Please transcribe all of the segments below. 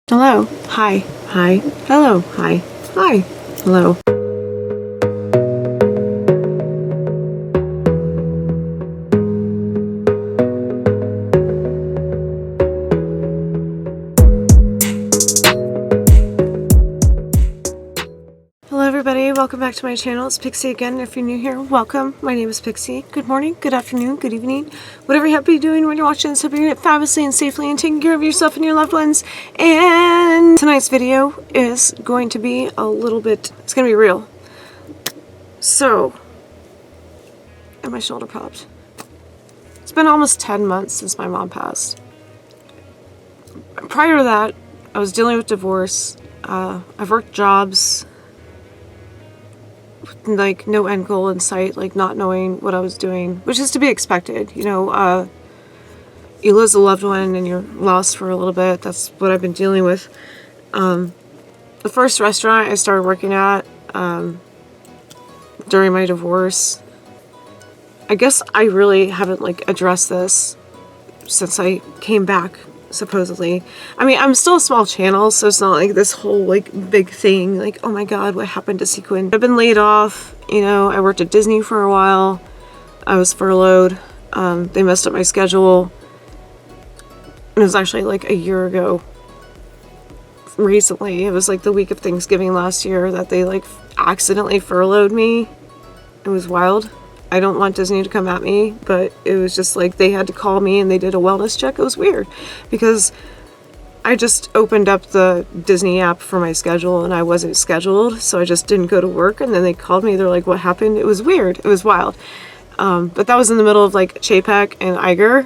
Hello. Hi. Hi. Hello. Hi. Hi. Hello. Hello everybody, welcome back to my channel. It's Pixi again. If you're new here, welcome. My name is Pixi. Good morning, good afternoon, good evening. Whatever you happen to be doing when you're watching this, hope you're doing it fabulously and safely and taking care of yourself and your loved ones. And tonight's video is going to be a little bit, it's going to be real. So, and my shoulder popped. It's been almost 10 months since my mom passed. Prior to that, I was dealing with divorce. I've worked jobs, like no end goal in sight, like not knowing what I was doing, which is to be expected. You know, you lose a loved one and you're lost for a little bit. That's what I've been dealing with. The first restaurant I started working at during my divorce, I guess I really haven't like addressed this since I came back, supposedly. I mean, I'm still a small channel, so it's not like this whole like big thing, like, oh my god, what happened to Sequin? I've been laid off, you know, I worked at Disney for a while. I was furloughed. They messed up my schedule. It was actually like a year ago. Recently, it was like the week of Thanksgiving last year that they like accidentally furloughed me. It was wild. I don't want Disney to come at me, but it was just like they had to call me and they did a wellness check. It was weird because I just opened up the Disney app for my schedule and I wasn't scheduled, so I just didn't go to work, and then they called me. They're like, what happened? It was weird. It was wild. But that was in the middle of like Chapek and Iger.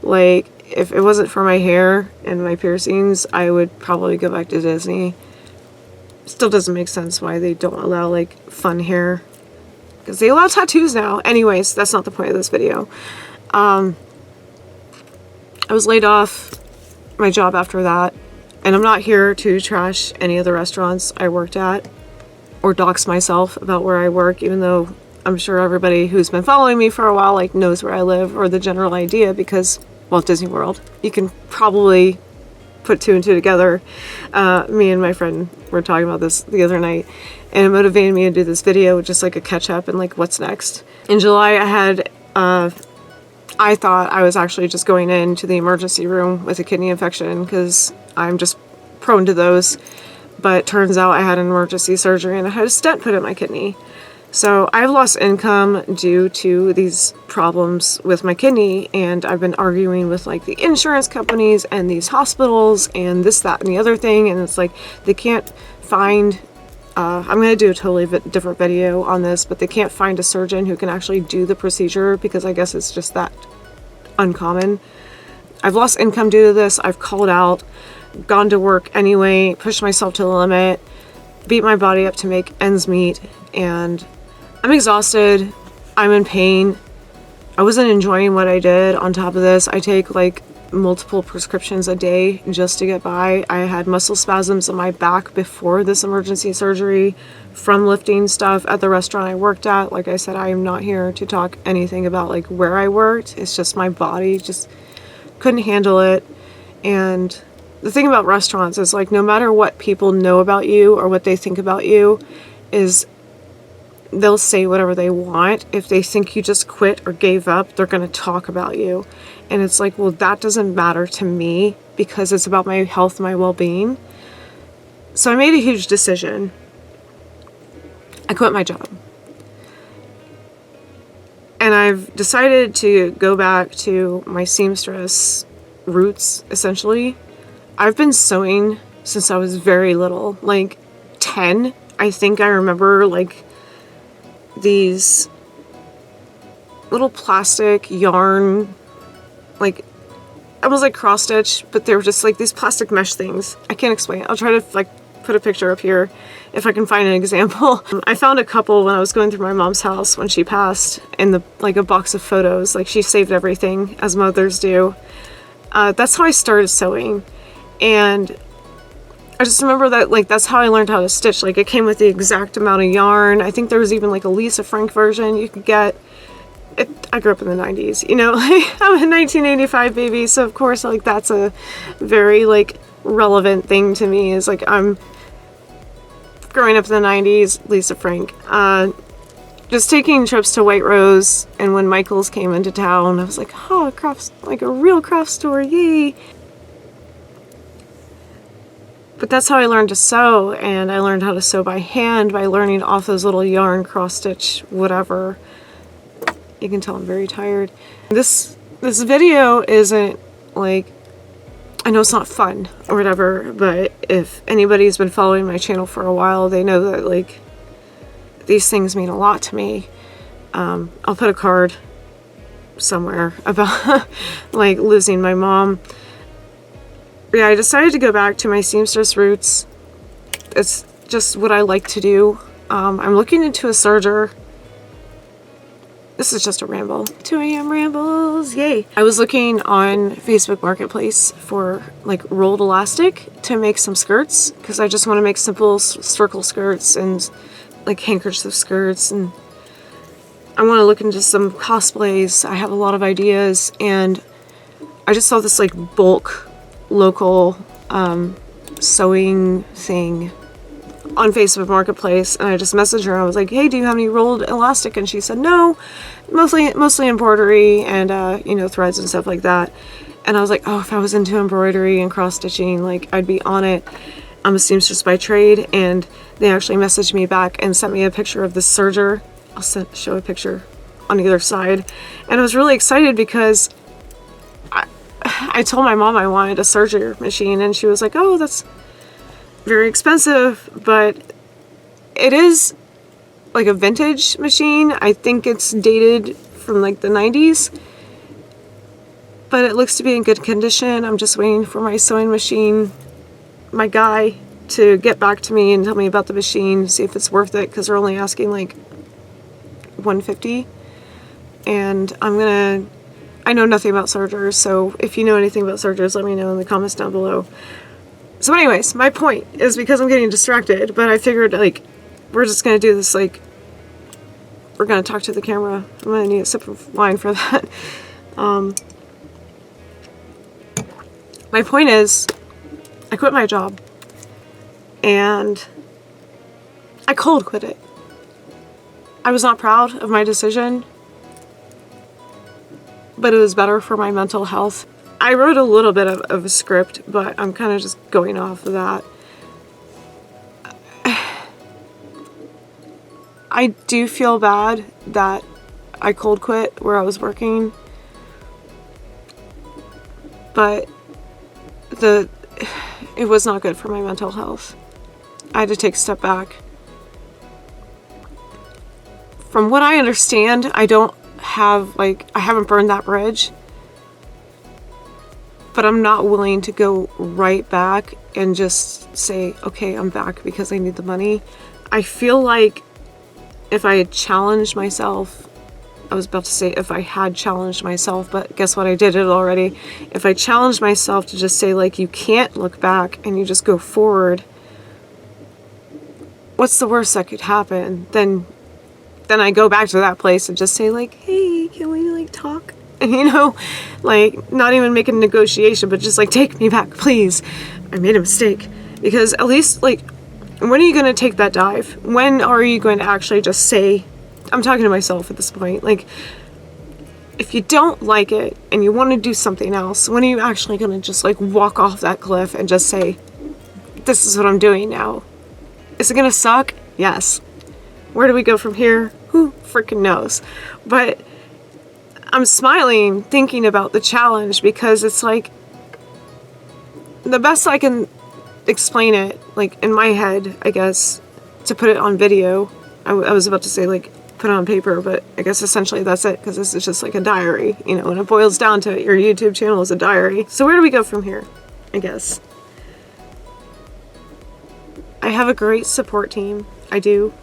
Like, if it wasn't for my hair and my piercings, I would probably go back to Disney. Still doesn't make sense why they don't allow like fun hair, because they allow tattoos now. Anyways, that's not the point of this video. I was laid off my job after that, and I'm not here to trash any of the restaurants I worked at or dox myself about where I work, even though I'm sure everybody who's been following me for a while like knows where I live or the general idea, because, well, Disney World, you can probably put two and two together. Me and my friend were talking about this the other night, and it motivated me to do this video, just like a catch up and like what's next. In July, I thought I was actually just going into the emergency room with a kidney infection because I'm just prone to those. But turns out I had an emergency surgery and I had a stent put in my kidney. So I've lost income due to these problems with my kidney, and I've been arguing with like the insurance companies and these hospitals and this, that, and the other thing. And it's like they can't find, I'm going to do a totally different video on this, but they can't find a surgeon who can actually do the procedure because I guess it's just that uncommon. I've lost income due to this. I've called out, gone to work anyway, pushed myself to the limit, beat my body up to make ends meet, and I'm exhausted. I'm in pain. I wasn't enjoying what I did. On top of this, I take like multiple prescriptions a day just to get by. I had muscle spasms in my back before this emergency surgery from lifting stuff at the restaurant I worked at. Like I said, I am not here to talk anything about like where I worked. It's just my body just couldn't handle it. And the thing about restaurants is like, no matter what people know about you or what they think about you, is they'll say whatever they want. If they think you just quit or gave up, they're going to talk about you. And it's like, well, that doesn't matter to me because it's about my health, my well-being. So I made a huge decision. I quit my job. And I've decided to go back to my seamstress roots, essentially. I've been sewing since I was very little, like 10. I think I remember like these little plastic yarn, like almost like cross stitch, but they were just like these plastic mesh things. I can't explain it. I'll try to like put a picture up here if I can find an example. I found a couple when I was going through my mom's house when she passed in the like a box of photos. Like she saved everything as mothers do. That's how I started sewing, and I just remember that, like, that's how I learned how to stitch. Like, it came with the exact amount of yarn. I think there was even, like, a Lisa Frank version you could get. I grew up in the 90s, you know? I'm a 1985 baby, so of course, like, that's a very, like, relevant thing to me is like, I'm growing up in the 90s, Lisa Frank, just taking trips to White Rose, and when Michael's came into town, I was like, oh, crafts, like a real craft store, yay. But that's how I learned to sew, and I learned how to sew by hand by learning off those little yarn, cross stitch, whatever. You can tell I'm very tired. This video isn't like, I know it's not fun or whatever, but if anybody's been following my channel for a while, they know that like these things mean a lot to me. I'll put a card somewhere about like losing my mom. Yeah, I decided to go back to my seamstress roots. It's just what I like to do. I'm looking into a serger. This is just a ramble. 2 a.m. rambles, yay. I was looking on Facebook Marketplace for like rolled elastic to make some skirts, because I just want to make simple circle skirts and like handkerchief skirts, and I want to look into some cosplays. I have a lot of ideas, and I just saw this like bulk local sewing thing on Facebook Marketplace, and I just messaged her. I was like, hey, do you have any rolled elastic? And she said no, mostly embroidery and you know, threads and stuff like that. And I was like, oh, if I was into embroidery and cross stitching, like I'd be on it. I'm a seamstress by trade. And they actually messaged me back and sent me a picture of this serger. I'll show a picture on either side. And I was really excited because I told my mom I wanted a serger machine, and she was like, oh, that's very expensive, but it is like a vintage machine. I think it's dated from like the 90s, but it looks to be in good condition. I'm just waiting for my sewing machine, my guy, to get back to me and tell me about the machine, see if it's worth it, because they're only asking like $150. And I know nothing about sergers, so if you know anything about sergers, let me know in the comments down below. So anyways, my point is, because I'm getting distracted, but I figured like we're just gonna do this, like we're gonna talk to the camera. I'm gonna need a sip of wine for that. My point is, I quit my job and I cold quit it. I was not proud of my decision, but it was better for my mental health. I wrote a little bit of a script, but I'm kind of just going off of that. I do feel bad that I cold quit where I was working, but it was not good for my mental health. I had to take a step back. From what I understand, I haven't burned that bridge, but I'm not willing to go right back and just say, okay, I'm back because I need the money. I feel like if I had challenged myself, I was about to say if I had challenged myself, but guess what? I did it already. If I challenged myself to just say like, you can't look back and you just go forward, what's the worst that could happen? Then I go back to that place and just say like, hey, can we like talk? And you know, like not even make a negotiation, but just like, take me back, please. I made a mistake. Because at least like, when are you going to take that dive? When are you going to actually just say, I'm talking to myself at this point, like if you don't like it and you want to do something else, when are you actually going to just like walk off that cliff and just say, this is what I'm doing now? Is it going to suck? Yes. Where do we go from here? Who freaking knows? But I'm smiling thinking about the challenge, because it's like the best I can explain it, like in my head, I guess, to put it on video. I was about to say like put it on paper, but I guess essentially that's it, because this is just like a diary, you know, when it boils down to it, your YouTube channel is a diary. So where do we go from here? I guess I have a great support team. I do.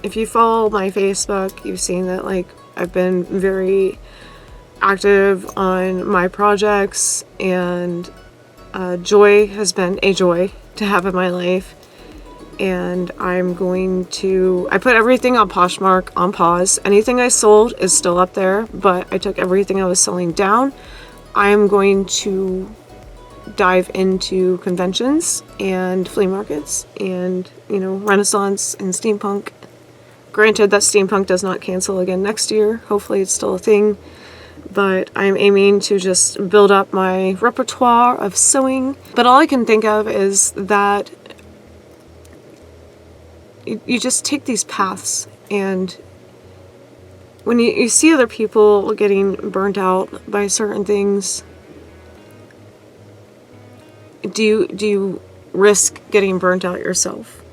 If you follow my Facebook, you've seen that like I've been very active on my projects, and joy has been a joy to have in my life. And I put everything on Poshmark on pause. Anything I sold is still up there, but I took everything I was selling down. I am going to dive into conventions and flea markets and, you know, Renaissance and steampunk. Granted that steampunk does not cancel again next year. Hopefully it's still a thing. But I'm aiming to just build up my repertoire of sewing. But all I can think of is that you just take these paths, and when you see other people getting burnt out by certain things, do you risk getting burnt out yourself?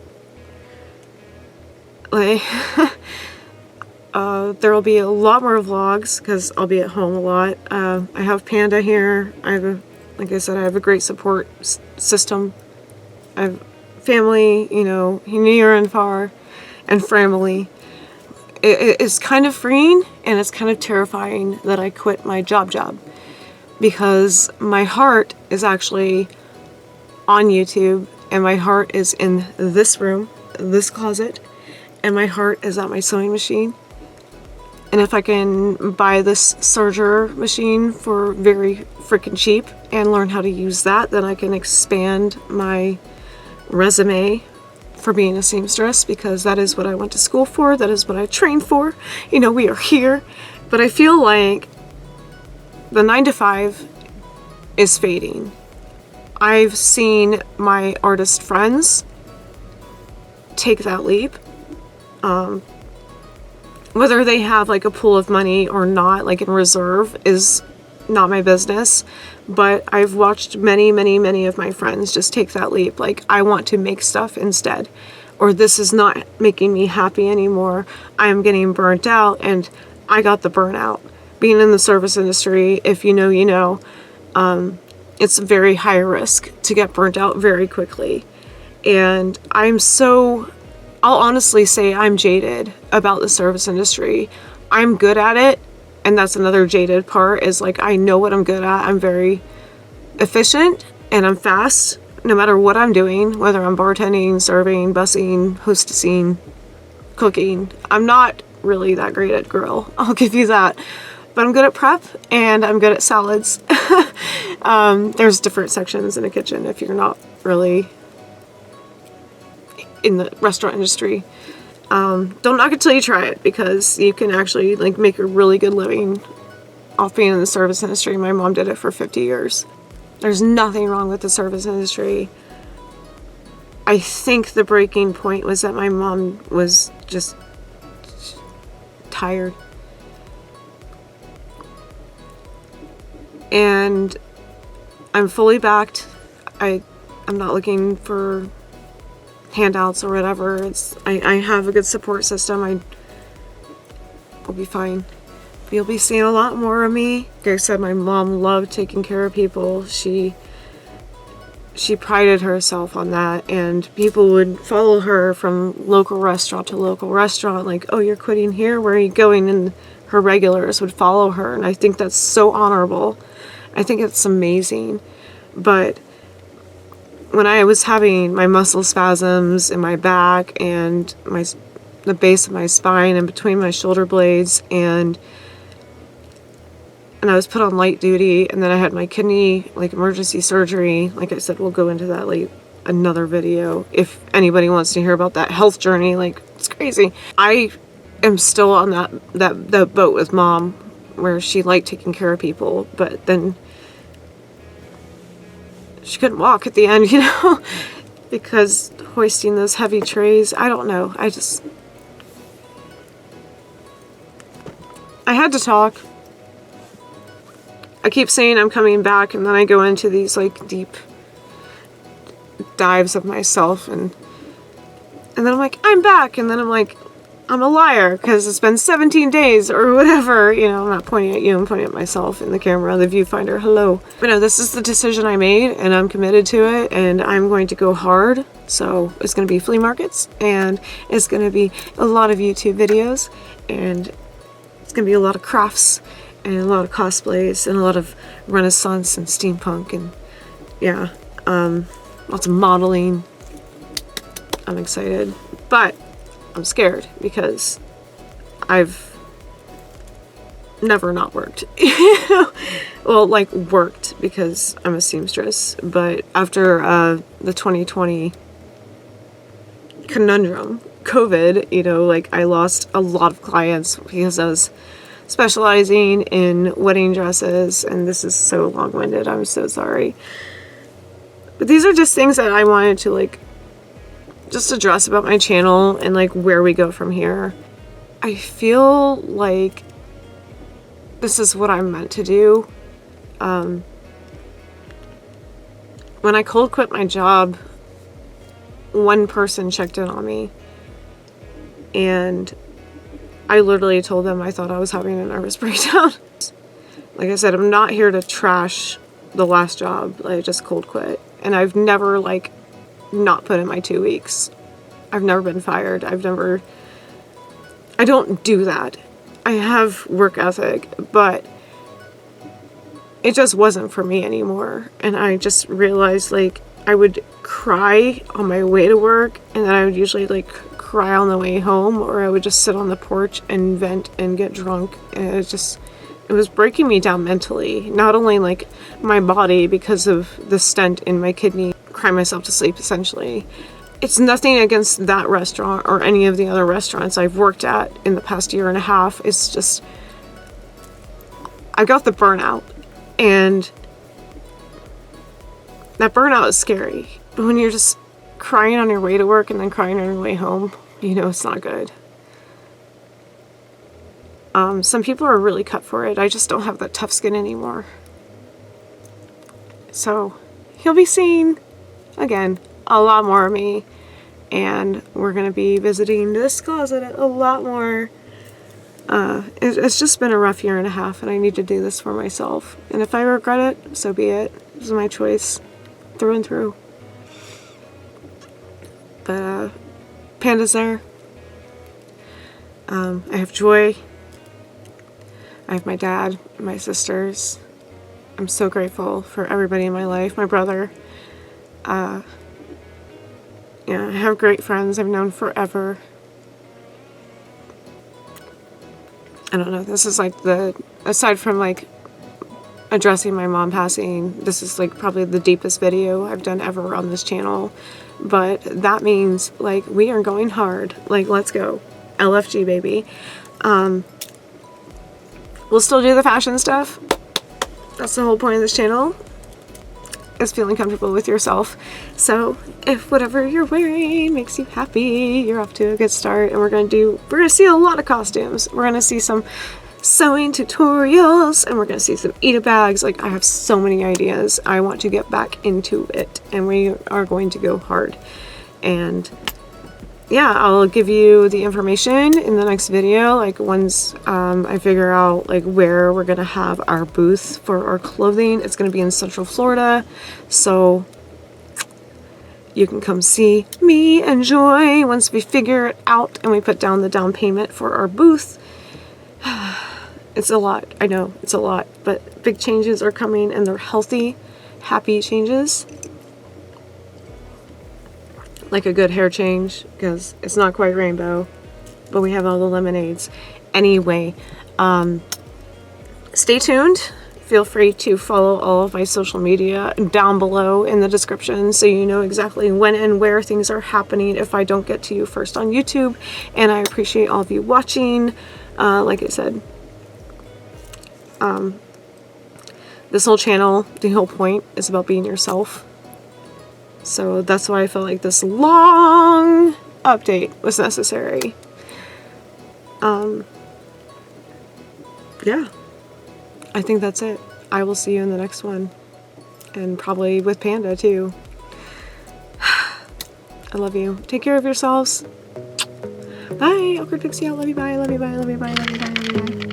Like, there will be a lot more vlogs because I'll be at home a lot. I have Panda here. Like I said, I have a great support system. I have family, you know, near and far, and family. It's kind of freeing, and it's kind of terrifying that I quit my job because my heart is actually on YouTube, and my heart is in this room, this closet, and my heart is at my sewing machine. And if I can buy this serger machine for very freaking cheap and learn how to use that, then I can expand my resume for being a seamstress, because that is what I went to school for. That is what I trained for. You know, we are here. But I feel like the 9-to-5 is fading. I've seen my artist friends take that leap. Whether they have like a pool of money or not, like in reserve, is not my business. But I've watched many of my friends just take that leap. Like, I want to make stuff instead. Or this is not making me happy anymore. I am getting burnt out, and I got the burnout. Being in the service industry, if you know, you know, it's very high risk to get burnt out very quickly. And I'll honestly say I'm jaded about the service industry. I'm good at it, and that's another jaded part, is like, I know what I'm good at. I'm very efficient and I'm fast no matter what I'm doing, whether I'm bartending, serving, bussing, hostessing, cooking. I'm not really that great at grill, I'll give you that. But I'm good at prep, and I'm good at salads. There's different sections in a kitchen if you're not really in the restaurant industry. Don't knock it till you try it, because you can actually like make a really good living off being in the service industry. My mom did it for 50 years. There's nothing wrong with the service industry. I think the breaking point was that my mom was just tired. And I'm fully backed. I'm not looking for handouts or whatever. I have a good support system. I'll be fine. You'll be seeing a lot more of me. Like I said, my mom loved taking care of people. She prided herself on that, and people would follow her from local restaurant to local restaurant, like, oh, you're quitting here, where are you going? And her regulars would follow her, and I think that's so honorable. I think it's amazing. But when I was having my muscle spasms in my back and the base of my spine and between my shoulder blades, and I was put on light duty, and then I had my kidney like emergency surgery. Like I said, we'll go into that like another video if anybody wants to hear about that health journey. Like, it's crazy. I am still on that boat with Mom, where she liked taking care of people, but then she couldn't walk at the end, you know, because hoisting those heavy trays. I don't know. I had to talk. I keep saying I'm coming back, and then I go into these like deep dives of myself, and then I'm like, I'm back, and then I'm like, I'm a liar because it's been 17 days or whatever. You know, I'm not pointing at you, I'm pointing at myself in the camera, the viewfinder. Hello. But no, this is the decision I made, and I'm committed to it, and I'm going to go hard. So it's going to be flea markets, and it's going to be a lot of YouTube videos, and it's going to be a lot of crafts, and a lot of cosplays, and a lot of Renaissance and steampunk, and yeah, lots of modeling. I'm excited, but I'm scared because I've never not worked. Well, like worked because I'm a seamstress, but after the 2020 conundrum, COVID, you know, like I lost a lot of clients because I was specializing in wedding dresses, and this is so long-winded, I'm so sorry. But these are just things that I wanted to like just address about my channel and like where we go from here. I feel like this is what I'm meant to do. When I cold quit my job, one person checked in on me, and I literally told them I thought I was having a nervous breakdown. Like I said, I'm not here to trash the last job. I just cold quit, and I've never like not put in my 2 weeks. I've never been fired. I don't do that. I have work ethic, but it just wasn't for me anymore. And I just realized like I would cry on my way to work, and then I would usually like cry on the way home, or I would just sit on the porch and vent and get drunk. And it was breaking me down mentally, not only like my body because of the stent in my kidney, cry myself to sleep essentially. It's nothing against that restaurant or any of the other restaurants I've worked at in the past year and a half. It's just, I got the burnout, and that burnout is scary. But when you're just crying on your way to work and then crying on your way home, you know it's not good. Some people are really cut for it. I just don't have that tough skin anymore. So you'll be seeing, again, a lot more of me, and we're going to be visiting this closet a lot more. It's just been a rough year and a half, and I need to do this for myself. And if I regret it, so be it. This is my choice, through and through. But Panda's there. I have Joy. I have my dad, my sisters. I'm so grateful for everybody in my life. My brother. Yeah, I have great friends I've known forever. I don't know, this is like aside from like addressing my mom passing, this is like probably the deepest video I've done ever on this channel. But that means like we are going hard. Like, let's go. LFG, baby. We'll still do the fashion stuff. That's the whole point of this channel, is feeling comfortable with yourself. So if whatever you're wearing makes you happy, you're off to a good start. And we're gonna see a lot of costumes. We're gonna see some sewing tutorials, and we're gonna see some eat-a bags. Like, I have so many ideas. I want to get back into it, and we are going to go hard. And yeah, I'll give you the information in the next video, like once I figure out like where we're gonna have our booth for our clothing. It's gonna be in Central Florida, so you can come see me and Joy once we figure it out and we put down the down payment for our booth. It's a lot, I know, it's a lot, but big changes are coming, and they're healthy, happy changes. Like a good hair change, because it's not quite rainbow, but we have all the lemonades. Anyway, stay tuned. Feel free to follow all of my social media down below in the description, so you know exactly when and where things are happening if I don't get to you first on YouTube. And I appreciate all of you watching. Like I said, this whole channel, the whole point is about being yourself. So that's why I felt like this long update was necessary. Yeah, I think that's it. I will see you in the next one, and probably with Panda too. I love you. Take care of yourselves. Bye. Awkward Pixie out. Love you. Bye. Love you. Bye. Love you. Bye. Love you. Bye. Love you. Bye.